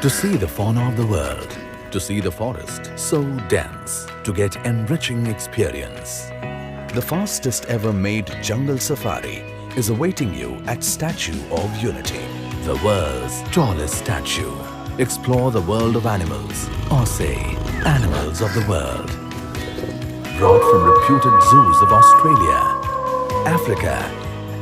To see the fauna of the world, to see the forest so dense, to get enriching experience. The fastest ever made jungle safari is awaiting you at Statue of Unity, the world's tallest statue. Explore the world of animals, or say, animals of the world. Brought from reputed zoos of Australia, Africa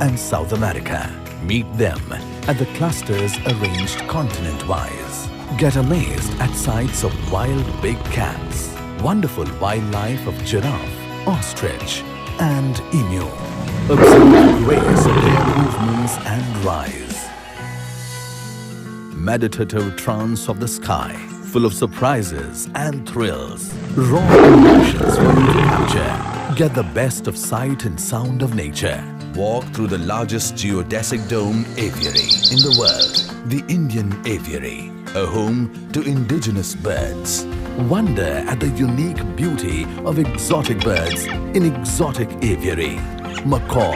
and South America. Meet them at the clusters arranged continent-wise. Get amazed at sights of wild big cats, wonderful wildlife of giraffe, ostrich and emu. Observe the grace of their movements and rise. Meditative trance of the sky, full of surprises and thrills. Raw emotions for you to capture. Get the best of sight and sound of nature. Walk through the largest geodesic dome aviary in the world, the Indian Aviary, a home to indigenous birds. Wonder at the unique beauty of exotic birds in exotic aviary, macaw.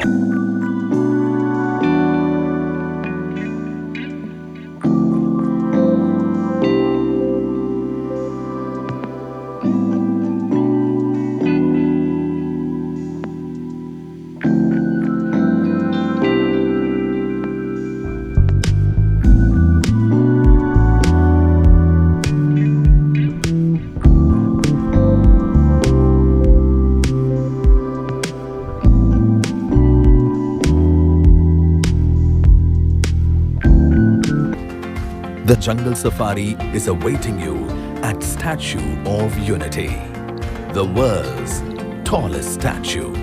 The jungle safari is awaiting you at Statue of Unity, the world's tallest statue.